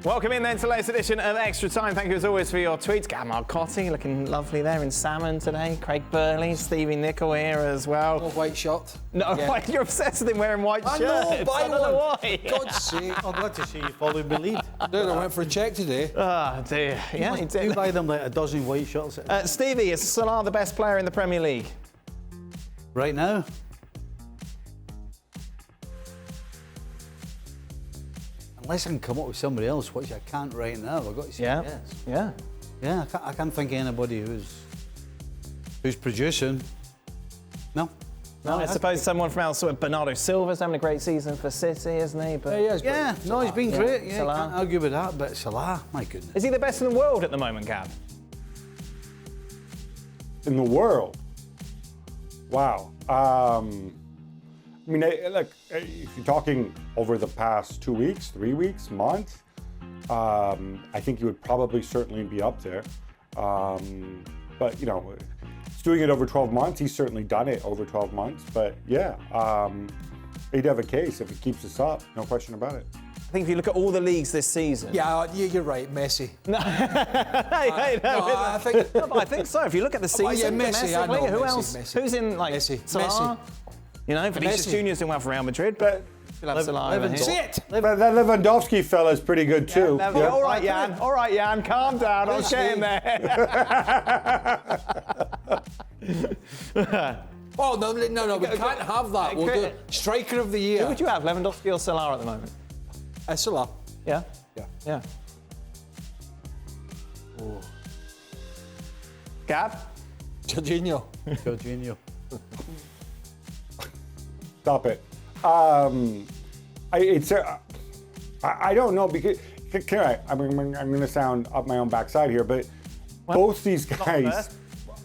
Welcome in then to the latest edition of Extra Time. Thank you as always for your tweets. Gab Marcotti looking lovely there in salmon today. Craig Burley, Stevie Nicol here as well. No white shirt. No, yeah. You're obsessed with him wearing white shirts. I don't know why. God's sake. I'm glad to see you following the lead. Dude, I went for a check today. Oh dear. Yeah, he did. You buy them like a dozen white shirts. Stevie, is Salah the best player in the Premier League? Right now? Unless I can come up with somebody else, which I can't right now, I've got to say yes. Yeah. Yeah, I can't think of anybody who's producing. No. No, I suppose someone from elsewhere. Bernardo Silva's having a great season for City, isn't he? But he's been great. Yeah, Salah. can't argue with that. But Salah, my goodness. Is he the best in the world at the moment, Gab? In the world? Wow. I mean, look, if you're talking over the past 2 weeks, 3 weeks, month, I think he would probably certainly be up there. But, you know, he's doing it over 12 months. He's certainly done it over 12 months. But, yeah, he'd have a case if he keeps this up. No question about it. I think if you look at all the leagues this season... Yeah, you're right, Messi. No, I think so. If you look at the season, Messi, I know, who Messi, else? Messi. Who's in, like, Messi. Salah? You know, Vinicius Junior's doing well for Real Madrid, but you'll have Salah over here. See it! But that Lewandowski fella's pretty good too. Yeah, all right, Jan. All right, Jan. Calm down. I'll get in there. Oh, no, we can't have that. We'll do Striker of the Year. Who would you have, Lewandowski or Salah at the moment? Salah. Yeah? Yeah. Yeah. Oh. Gab? Jorginho. Stop it. I don't know because I'm going to sound up my own backside here, but both these guys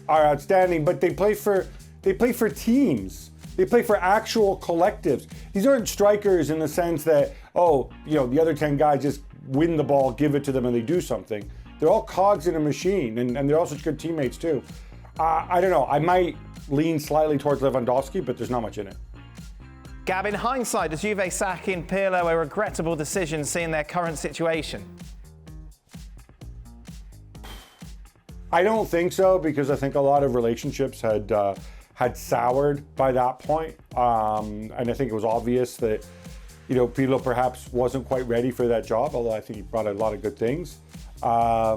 are outstanding. But they play for teams. They play for actual collectives. These aren't strikers in the sense that the other 10 guys just win the ball, give it to them, and they do something. They're all cogs in a machine, and they're all such good teammates too. I don't know. I might lean slightly towards Lewandowski, but there's not much in it. Gab, in hindsight, does Juve sacking Pirlo a regrettable decision seeing their current situation? I don't think so, because I think a lot of relationships had soured by that point. And I think it was obvious that, Pirlo perhaps wasn't quite ready for that job, although I think he brought a lot of good things. But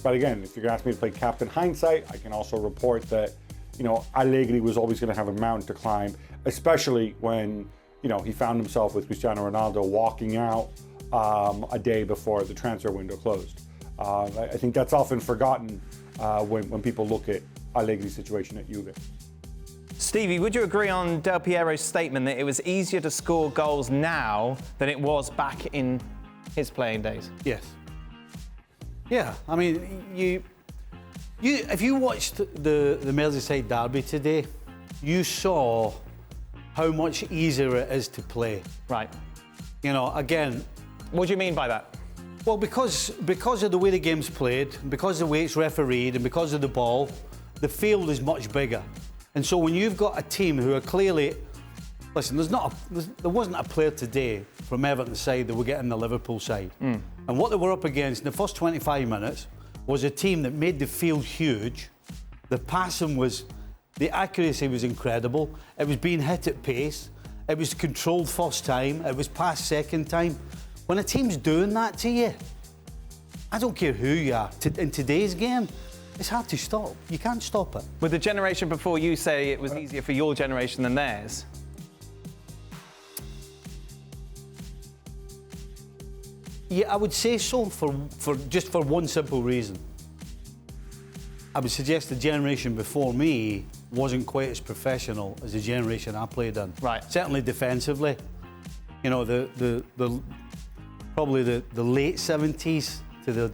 again, if you're going to ask me to play Captain Hindsight, I can also report that, Allegri was always going to have a mountain to climb, especially when, he found himself with Cristiano Ronaldo walking out a day before the transfer window closed. I think that's often forgotten when people look at Allegri's situation at Juve. Stevie, would you agree on Del Piero's statement that it was easier to score goals now than it was back in his playing days? Yes. Yeah, I mean, if you watched the Merseyside derby today, you saw how much easier it is to play. Right. Again... What do you mean by that? Well, because of the way the game's played, because of the way it's refereed, and because of the ball, the field is much bigger. And so when you've got a team who are clearly... Listen, there wasn't a player today from Everton's side that were getting the Liverpool side. And what they were up against in the first 25 minutes was a team that made the field huge. The passing was... The accuracy was incredible. It was being hit at pace. It was controlled first time. It was passed second time. When a team's doing that to you, I don't care who you are, in today's game, it's hard to stop. You can't stop it. Would the generation before you say it was easier for your generation than theirs? Yeah, I would say so for one simple reason. I would suggest the generation before me wasn't quite as professional as the generation I played in. Right. Certainly defensively. Probably the late 70s to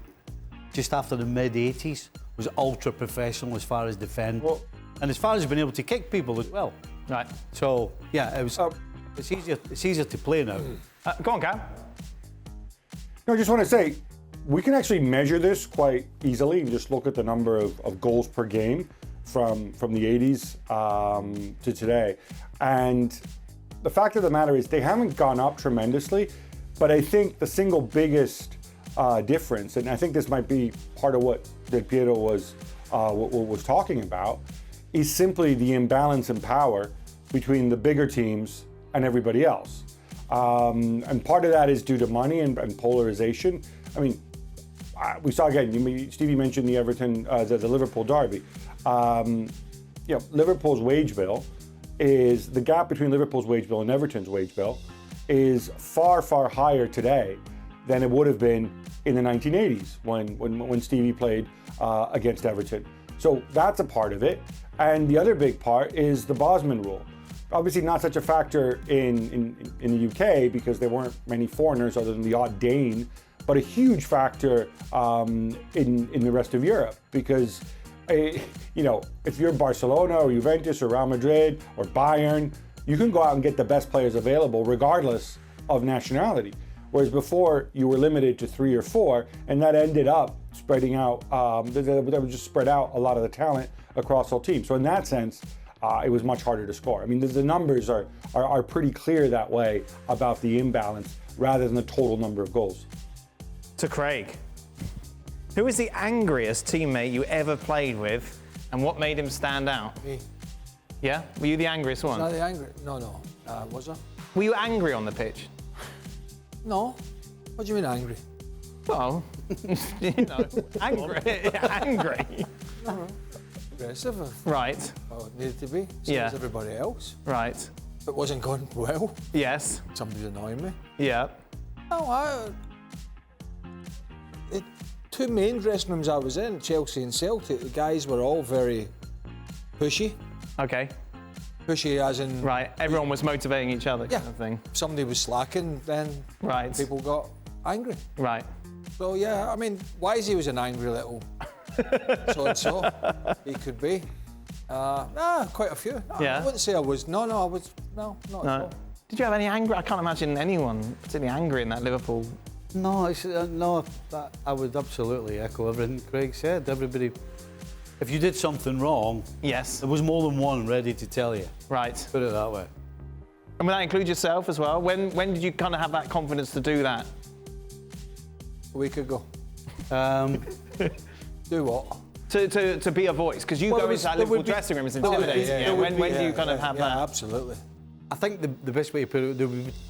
just after the mid 80s was ultra professional as far as defending. And as far as being able to kick people as well. Right. So yeah, it's easier to play now. Go on, Gab. No, I just want to say, we can actually measure this quite easily and just look at the number of goals per game from the 80s to today. And the fact of the matter is they haven't gone up tremendously, but I think the single biggest difference. And I think this might be part of what Del Piero was talking about, is simply the imbalance in power between the bigger teams and everybody else. And part of that is due to money and polarization. I mean, we saw again, Stevie mentioned the the Liverpool derby. Liverpool's wage bill is, the gap between Liverpool's wage bill and Everton's wage bill is far, far higher today than it would have been in the 1980s when Stevie played against Everton. So that's a part of it. And the other big part is the Bosman rule. Obviously not such a factor in the UK because there weren't many foreigners other than the odd Dane, but a huge factor in the rest of Europe because, if you're Barcelona or Juventus or Real Madrid or Bayern, you can go out and get the best players available regardless of nationality. Whereas before you were limited to 3 or 4, and that ended up spreading out, that would just spread out a lot of the talent across all teams. So in that sense, it was much harder to score. I mean, the numbers are pretty clear that way about the imbalance rather than the total number of goals. To Craig, who is the angriest teammate you ever played with, and what made him stand out? Me. Yeah? Were you the angriest one? Not the angry. No. Was I? Were you angry on the pitch? No. What do you mean angry? Well, angry. Angry. Aggressive. Right. Oh, it needed to be. Same as everybody else. Right. If it wasn't going well, Yes. somebody's annoying me. Yeah. No, the 2 main dressing rooms I was in, Chelsea and Celtic, the guys were all very pushy. Okay. Pushy as in... Right. Everyone was motivating each other, kind of thing. If somebody was slacking, then people got angry. Right. So, yeah, I mean, Wisey was an angry little so-and-so. He could be. Quite a few. Yeah. I wouldn't say I was. No, I was. No, not at all. Did you have any anger? I can't imagine anyone particularly angry in that Liverpool. No, I would absolutely echo everything Craig said. Everybody, if you did something wrong, Yes. there was more than one ready to tell you. Right. Put it that way. And would that include yourself as well? When did you kind of have that confidence to do that? A week ago. Do what? To be a voice, because you go into that Liverpool dressing room, it's intimidating. When do you kind of have that? Yeah, absolutely. I think the best way to put it,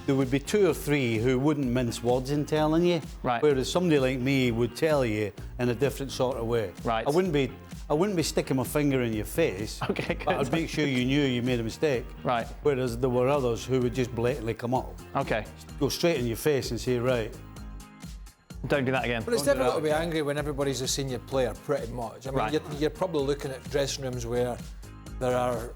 there would be 2 or 3 who wouldn't mince words in telling you. Right. Whereas somebody like me would tell you in a different sort of way. Right. I wouldn't be sticking my finger in your face. Okay, good. But I'd make sure you knew you made a mistake. Right. Whereas there were others who would just blatantly come up. Okay. Go straight in your face and say, right. Don't do that again. But it's difficult to be angry when everybody's a senior player, pretty much. I mean, you're probably looking at dressing rooms where there are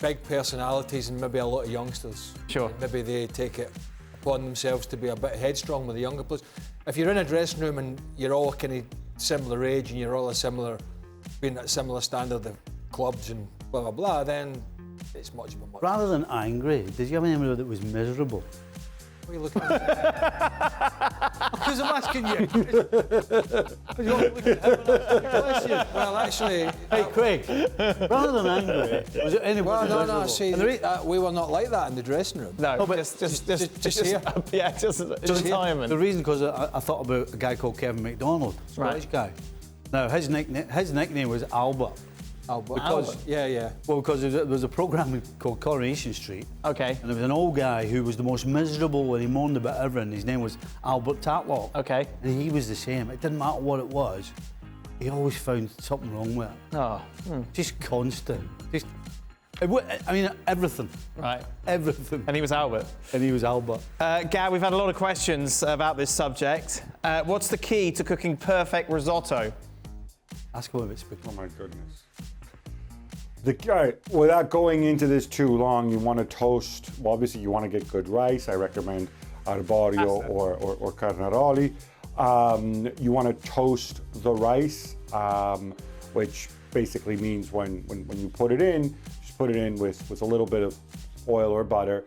big personalities and maybe a lot of youngsters. Sure. Maybe they take it upon themselves to be a bit headstrong with the younger players. If you're in a dressing room and you're all kind of similar age and you're all being at a similar standard of clubs and blah, blah, blah, then it's much of a much. Rather than angry, did you have anybody that was miserable? What are you looking at? Because I'm asking you. Well, actually... Hey, Craig, rather than angry, was it anybody no, miserable? see, we were not like that in the dressing room. No, but just here. Yeah, just retirement. The reason, because I thought about a guy called Kevin McDonald, Scottish guy. Now, his nickname was Albert. Albert. Yeah. Well, because there was a programme called Coronation Street. Okay. And there was an old guy who was the most miserable and he moaned about everything. His name was Albert Tatlock. Okay. And he was the same. It didn't matter what it was. He always found something wrong with it. Oh. Just constant. Everything. Right. Everything. And he was Albert. And he was Albert. Gab, we've had a lot of questions about this subject. What's the key to cooking perfect risotto? Ask him if it's Oh my goodness. Without going into this too long, you want to toast. Well, obviously, you want to get good rice. I recommend arborio or carnaroli. You want to toast the rice, which basically means when you put it in, just put it in with a little bit of oil or butter.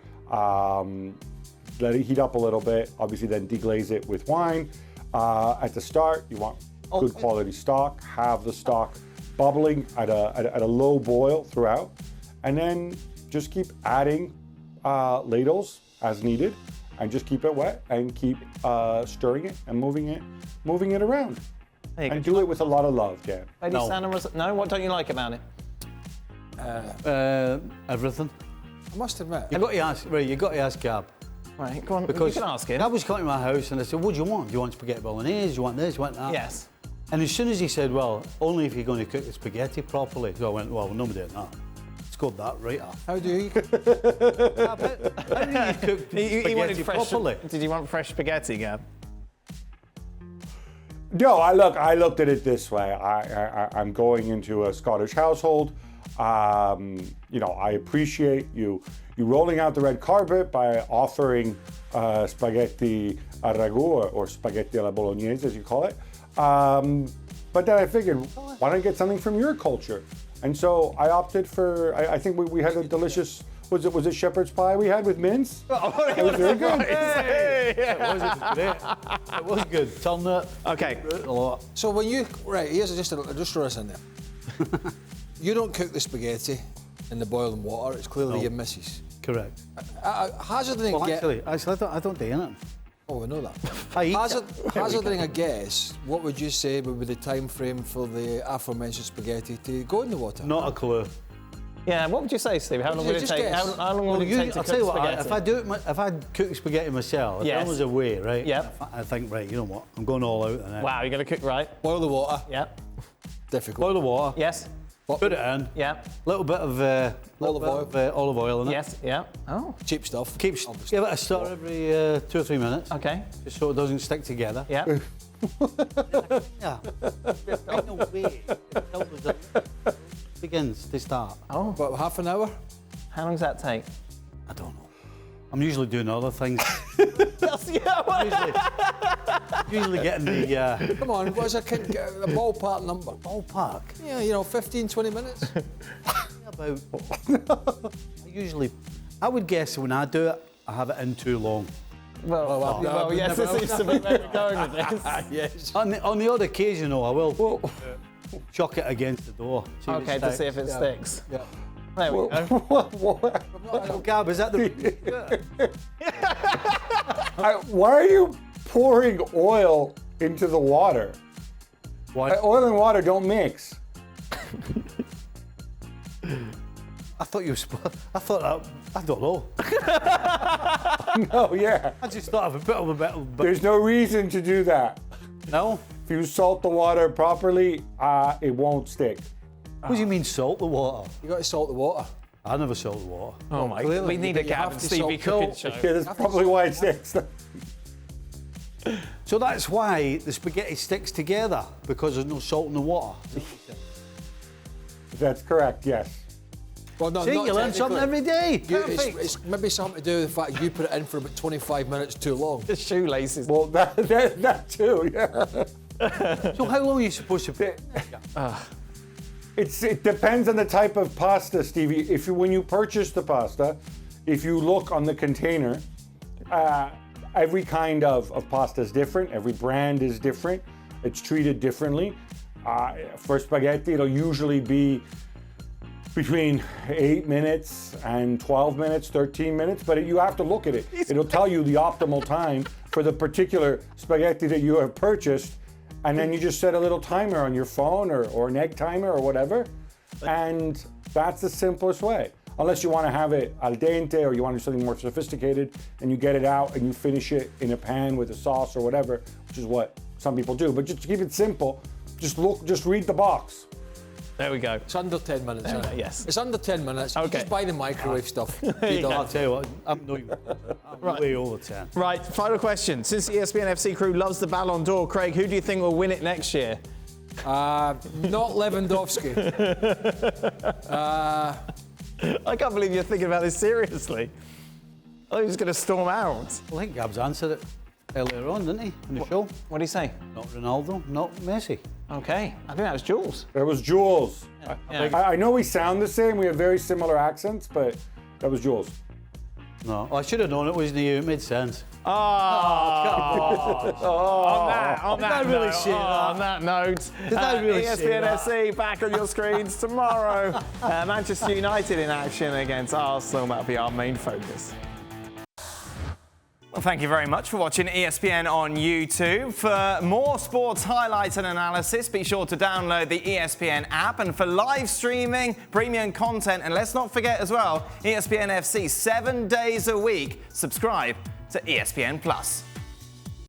Let it heat up a little bit. Obviously, then deglaze it with wine. At the start, you want good quality stock. Have the stock bubbling at a low boil throughout, and then just keep adding ladles as needed, and just keep it wet and keep stirring it and moving it around. And do it with a lot of love, Gab. Lady Santa, no, what don't you like about it? Everything. I must admit. You got to ask Gab. Right, go on, Because you can ask him. Gab was coming to my house and I said, what do you want? Do you want spaghetti bolognese? Do you want this? Do you want that? Yes. And as soon as he said, well, only if you're going to cook the spaghetti properly. So I went, well, nobody did that. Scored that right off. How do you? How do you cook He wanted spaghetti fresh. properly? Did you want fresh spaghetti, Gab? No, I looked at it this way. I'm going into a Scottish household. I appreciate you rolling out the red carpet by offering spaghetti a ragu or spaghetti alla bolognese, as you call it. But then I figured, why don't I get something from your culture? And so I opted for. I think we had a delicious. Was it shepherd's pie we had with mince? Oh, it was very good. It was good. Turn it. Okay. A lot. So when you here's just throw this in there. You don't cook the spaghetti in the boiling water. It's clearly your missus. Correct. Hazarding Well, actually, I don't do anything. Oh, I know that. I eat Hazarding a guess, what would you say would be the time frame for the aforementioned spaghetti to go in the water? Not a clue. Yeah, what would you say, Steve? How long would it Just take? guess. How long would it take to I'll cook tell you what, spaghetti? if I cook spaghetti myself, if Yes. I was away, right? Yep. I think, right, you know what? I'm going all out. And Wow, you're going to cook right? Boil the water. Yeah. Difficult. boil the water. Yes. Put it in. Yeah. Little bit of olive oil in it. Yes. Yeah. Oh. Cheap stuff. Give it a stir every 2 or 3 minutes. Okay. Just so it doesn't stick together. Yeah. Yeah. Right away until the begins to start. Oh. About half an hour. How long does that take? I don't know. I'm usually doing other things. usually getting the Come on, what's a ballpark number? ballpark. Yeah, 15, 20 minutes. About. I would guess when I do it, I have it in too long. Well, yes, this seems to be where we're going with this. Yes. On the odd occasion, though, I will chuck it against the door. Okay, to see if it sticks. Yeah. There we go. Oh, Gab, is that the? Why are you pouring oil into the water? Why? Oil and water don't mix. I thought you were. I thought that. I don't know. Oh yeah. I just thought of a bit of. There's no reason to do that. No. If you salt the water properly, it won't stick. What do you mean salt the water? You got to salt the water. I never salt the water. Oh my! Clearly, We need a you Gab have and to Stevie salt- cooking show. Yeah, that's probably why it sticks. So that's why the spaghetti sticks together, because there's no salt in the water. That's correct. Yes. Well, no, See, not you learn something technically. every day. Perfect. It's maybe something to do with the fact you put it in for about 25 minutes too long. The shoelaces. Well, that too. Yeah. So how long are you supposed to put? It depends on the type of pasta, Stevie. When you purchase the pasta, if you look on the container, every kind of pasta is different. Every brand is different. It's treated differently. For spaghetti, it'll usually be between 8 minutes and 12 minutes, 13 minutes, but you have to look at it. It'll tell you the optimal time for the particular spaghetti that you have purchased, and then you just set a little timer on your phone or an egg timer or whatever, and that's the simplest way. Unless you want to have it al dente or you want to do something more sophisticated and you get it out and you finish it in a pan with a sauce or whatever, which is what some people do. But just to keep it simple, just read the box. There we go. It's under 10 minutes, isn't it? Yes. It's under 10 minutes. You Okay. just buy the microwave stuff. I'll tell you what, I'm way over 10. Right, final question. Since the ESPN FC crew loves the Ballon d'Or, Craig, who do you think will win it next year? Not Lewandowski. I can't believe you're thinking about this seriously. I thought he was going to storm out. I think Gab's answered it earlier on, didn't he, in the show? What do you say? Not Ronaldo, not Messi. Okay, I think that was Jules. That was Jules. Yeah. I know we sound the same, we have very similar accents, but that was Jules. No, I should have known it wasn't you. It made sense. On that really note, say that? on that note, Did I really say ESPN that? FC back on your screens tomorrow. Manchester United in action against Arsenal. That'll be our main focus. Well, thank you very much for watching ESPN on YouTube. For more sports highlights and analysis, be sure to download the ESPN app. And for live streaming, premium content, and let's not forget as well, ESPN FC 7 days a week. Subscribe to ESPN Plus.